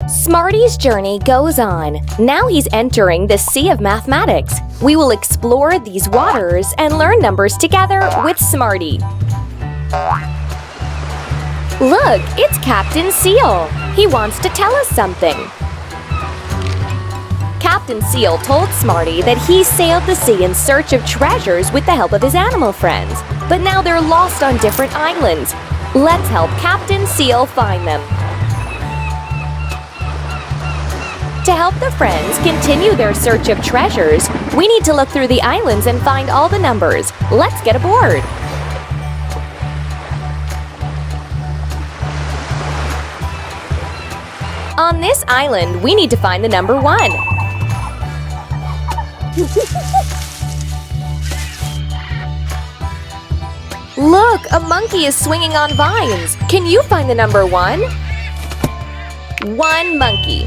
Smarty's journey goes on. Now he's entering the sea of mathematics. We will explore these waters and learn numbers together with Smarty. Look, it's Captain Seal. He wants to tell us something. Captain Seal told Smarty that he sailed the sea in search of treasures with the help of his animal friends. But now they're lost on different islands. Let's help Captain Seal find them. To help the friends continue their search of treasures, we need to look through the islands and find all the numbers. Let's get aboard. On this island, we need to find the number 1. Look, a monkey is swinging on vines. Can you find the number 1? 1 monkey.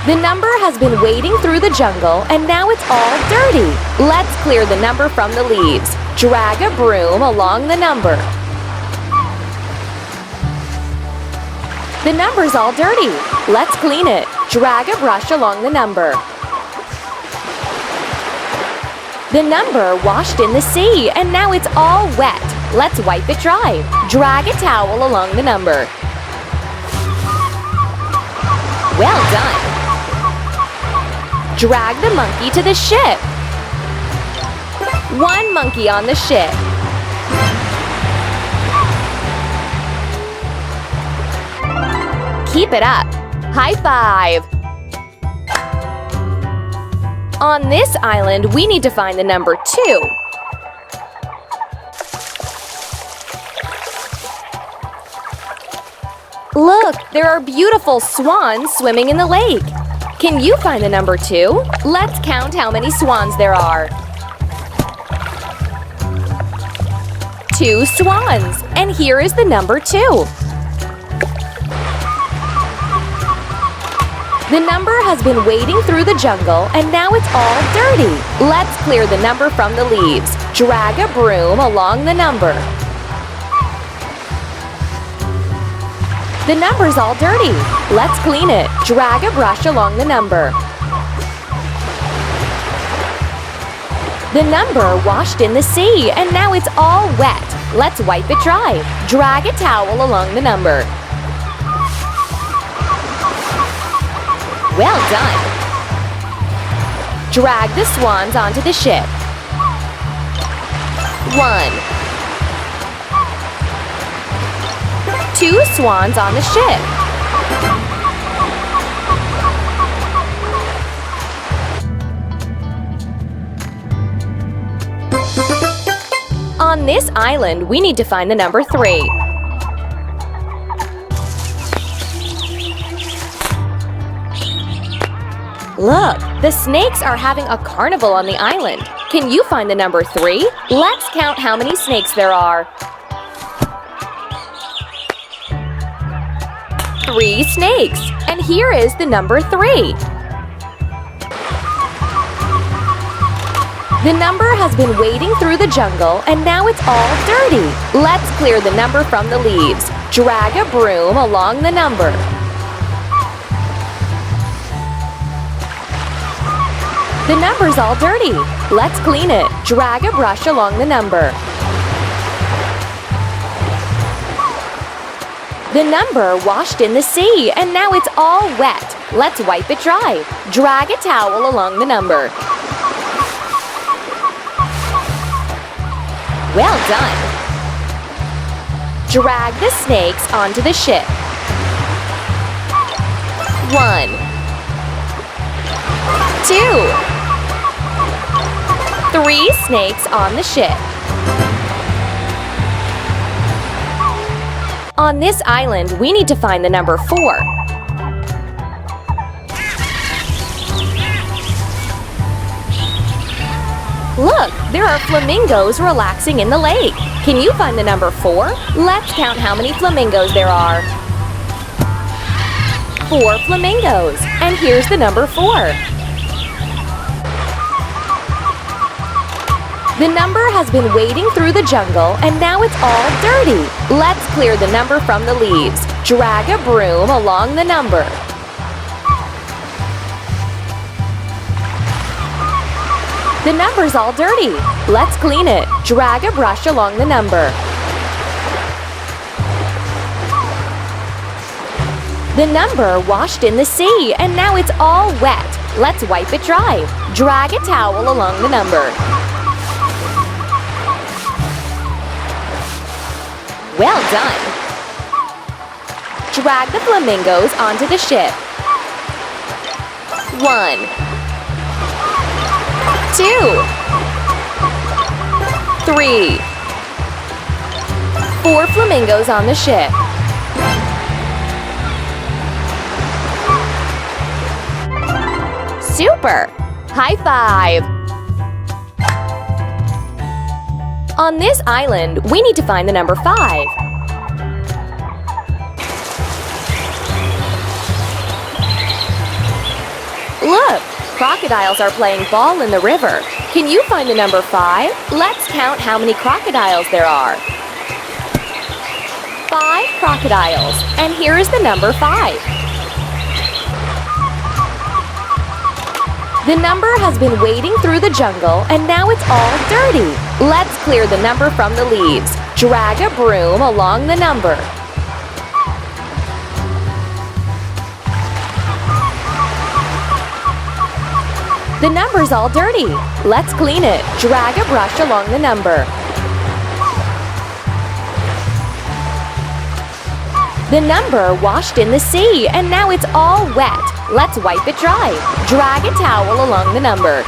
The number has been wading through the jungle and now it's all dirty. Let's clear the number from the leaves. Drag a broom along the number. The number's all dirty. Let's clean it. Drag a brush along the number. The number washed in the sea and now it's all wet. Let's wipe it dry. Drag a towel along the number. Well done. Drag the monkey to the ship. 1 monkey on the ship. Keep it up. High five. On this island, we need to find the number 2. Look, there are beautiful swans swimming in the lake. Can you find the number 2? Let's count how many swans there are. 2 swans. And here is the number 2. The number has been wading through the jungle and now it's all dirty. Let's clear the number from the leaves. Drag a broom along the number. The number's all dirty. Let's clean it. Drag a brush along the number. The number washed in the sea and now it's all wet. Let's wipe it dry. Drag a towel along the number. Well done. Drag the swans onto the ship. 1. 2 swans on the ship. On this island, we need to find the number 3. Look, the snakes are having a carnival on the island. Can you find the number 3? Let's count how many snakes there are. 3 snakes. And here is the number 3. The number has been wading through the jungle and now it's all dirty. Let's clear the number from the leaves. Drag a broom along the number. The number's all dirty. Let's clean it. Drag a brush along the number. The number washed in the sea and now it's all wet. Let's wipe it dry. Drag a towel along the number. Well done. Drag the snakes onto the ship. 1, 2, 3 snakes on the ship. On this island, we need to find the number 4. Look, there are flamingos relaxing in the lake. Can you find the number 4? Let's count how many flamingos there are. 4 flamingos. And here's the number 4. The number has been wading through the jungle and now it's all dirty. Let's clear the number from the leaves. Drag a broom along the number. The number's all dirty. Let's clean it. Drag a brush along the number. The number washed in the sea and now it's all wet. Let's wipe it dry. Drag a towel along the number. Well done! Drag the flamingos onto the ship. 1, 2, 3, 4 flamingos on the ship. Super! High five! On this island, we need to find the number 5. Look! Crocodiles are playing ball in the river. Can you find the number 5? Let's count how many crocodiles there are. 5 crocodiles. And here is the number 5. The number has been wading through the jungle and now it's all dirty. Let's clear the number from the leaves. Drag a broom along the number. The number's all dirty. Let's clean it. Drag a brush along the number. The number washed in the sea and now it's all wet. Let's wipe it dry. Drag a towel along the number.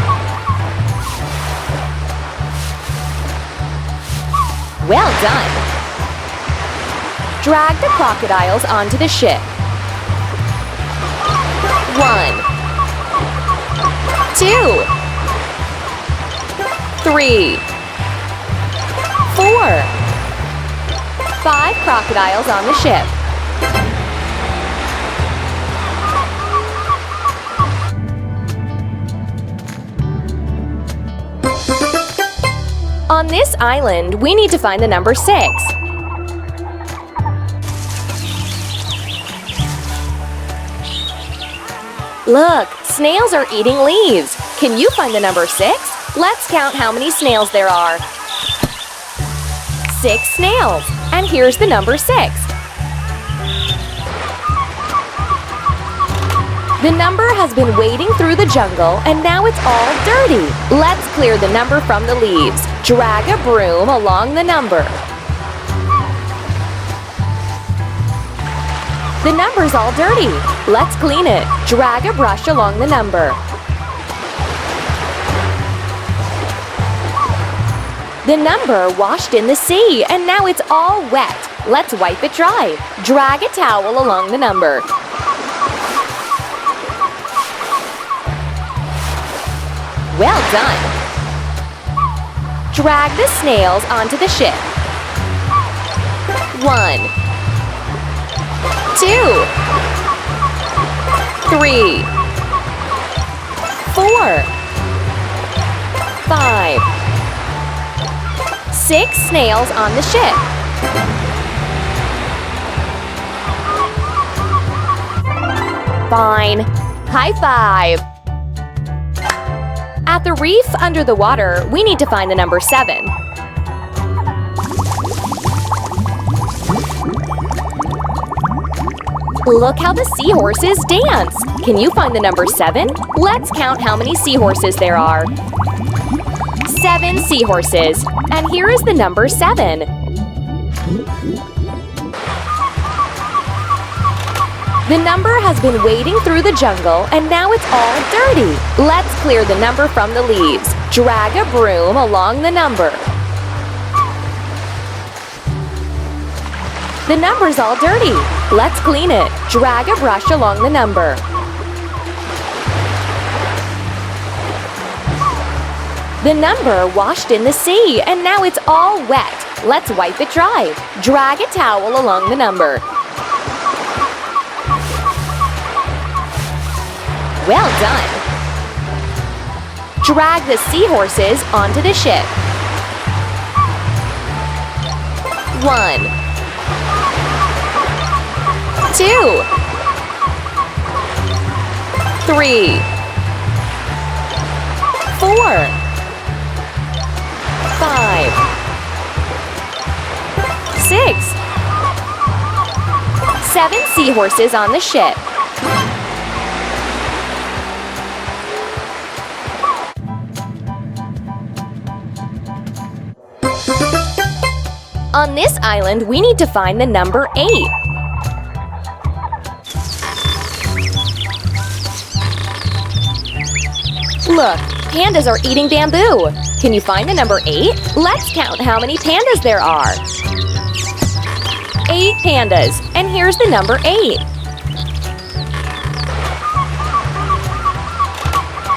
Well done! Drag the crocodiles onto the ship. 1, 2, 3, 4, 5 crocodiles on the ship. On this island, we need to find the number 6. Look, snails are eating leaves. Can you find the number 6? Let's count how many snails there are. 6 snails. And here's the number 6. The number has been wading through the jungle and now it's all dirty. Let's clear the number from the leaves. Drag a broom along the number. The number's all dirty. Let's clean it. Drag a brush along the number. The number washed in the sea and now it's all wet. Let's wipe it dry. Drag a towel along the number. Well done! Drag the snails onto the ship. 1, 2, 3, 4, 5, 6 snails on the ship. Fine. High five! At the reef under the water, we need to find the number 7. Look how the seahorses dance! Can you find the number 7? Let's count how many seahorses there are. 7 seahorses. And here is the number 7. The number has been wading through the jungle and now it's all dirty. Let's clear the number from the leaves. Drag a broom along the number. The number's all dirty. Let's clean it. Drag a brush along the number. The number washed in the sea and now it's all wet. Let's wipe it dry. Drag a towel along the number. Well done! Drag the seahorses onto the ship. 1, 2, 3, 4, 5, 6, 7 seahorses on the ship. On this island, we need to find the number 8. Look, pandas are eating bamboo. Can you find the number 8? Let's count how many pandas there are. 8 pandas, and here's the number 8.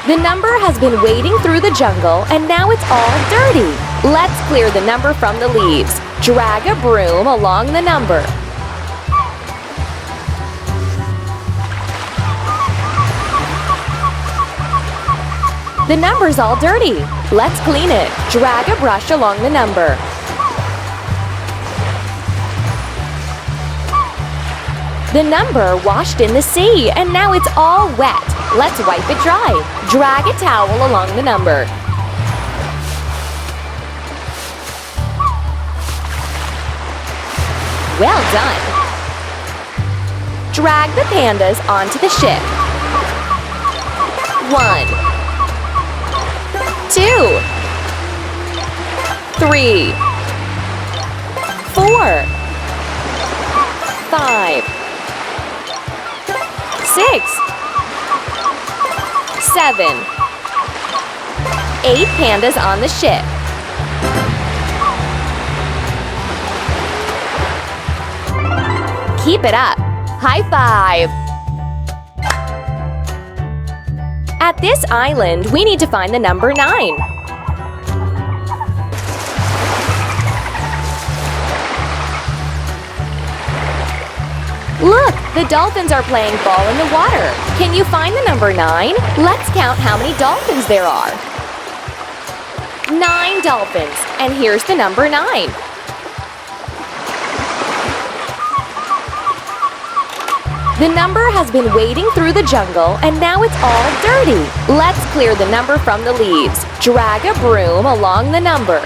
The number has been wading through the jungle, and now it's all dirty. Let's clear the number from the leaves. Drag a broom along the number. The number's all dirty. Let's clean it. Drag a brush along the number. The number washed in the sea, and now it's all wet. Let's wipe it dry. Drag a towel along the number. Well done! Drag the pandas onto the ship. 1, 2, 3, 4, 5, 6, 7, 8 pandas on the ship. Keep it up. High five! At this island, we need to find the number 9. Look, the dolphins are playing ball in the water. Can you find the number 9? Let's count how many dolphins there are. 9 dolphins, and here's the number 9. The number has been wading through the jungle, and now it's all dirty. Let's clear the number from the leaves. Drag a broom along the number.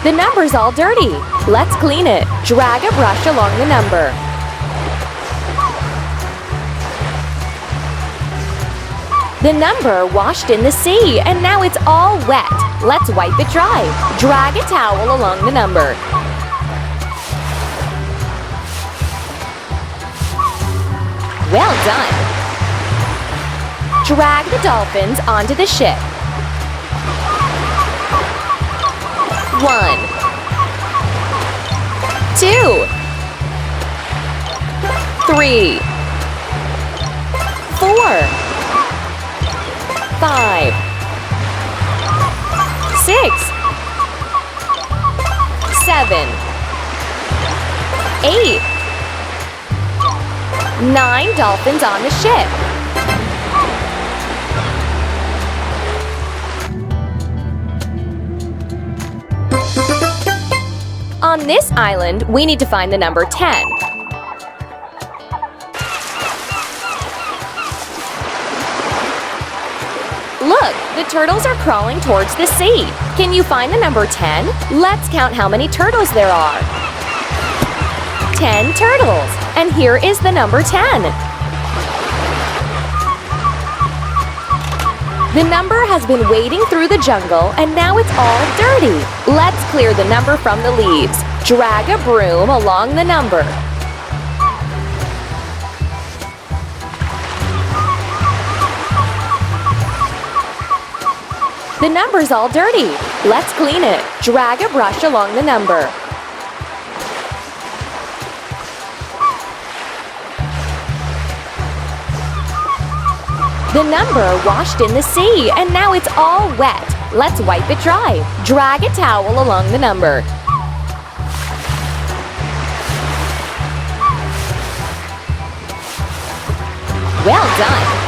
The number's all dirty. Let's clean it. Drag a brush along the number. The number washed in the sea, and now it's all wet. Let's wipe it dry. Drag a towel along the number. Well done! Drag the dolphins onto the ship. 1, 2, 3, 4, 5, 6, 7, 8, 9 dolphins on the ship. On this island, we need to find the number 10. Look, the turtles are crawling towards the sea. Can you find the number 10? Let's count how many turtles there are. 10 turtles. And here is the number 10. The number has been wading through the jungle, and now it's all dirty. Let's clear the number from the leaves. Drag a broom along the number. The number's all dirty. Let's clean it. Drag a brush along the number. The number washed in the sea, and now it's all wet. Let's wipe it dry. Drag a towel along the number. Well done!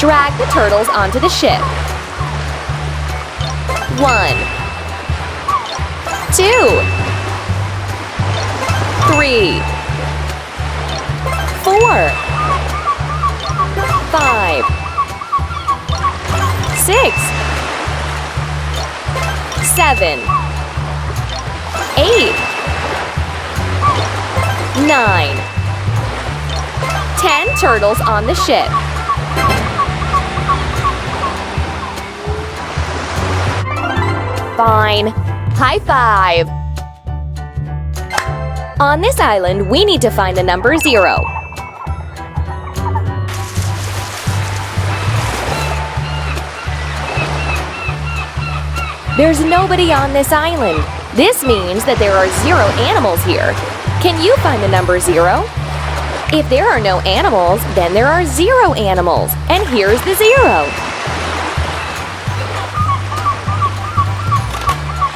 Drag the turtles onto the ship. 1, 2, 3, 4, 5, 6, 7, 8, 9, 10 turtles on the ship. Fine. High five. On this island, we need to find the number 0. There's nobody on this island. This means that there are 0 animals here. Can you find the number 0? If there are no animals, then there are 0 animals. And here's the 0.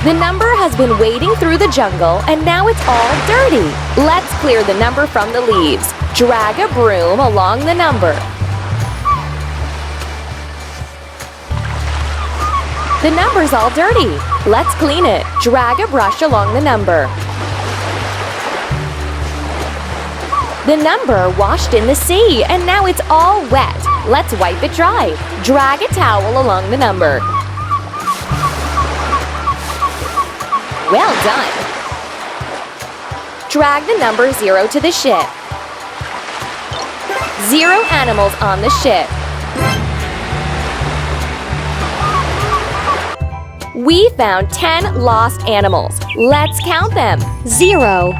The number has been wading through the jungle and now it's all dirty. Let's clear the number from the leaves. Drag a broom along the number. The number's all dirty. Let's clean it. Drag a brush along the number. The number washed in the sea and now it's all wet. Let's wipe it dry. Drag a towel along the number. Well done! Drag the number 0 to the ship. 0 animals on the ship. We found 10 lost animals. Let's count them. 0,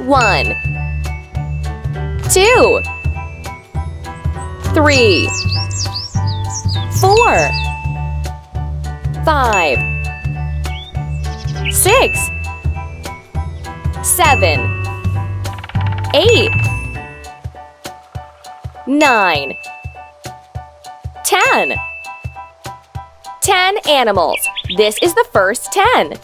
1, 2, 3, 4, 5, 6, 7, 8, 9, 10. 10 animals. This is the first 10.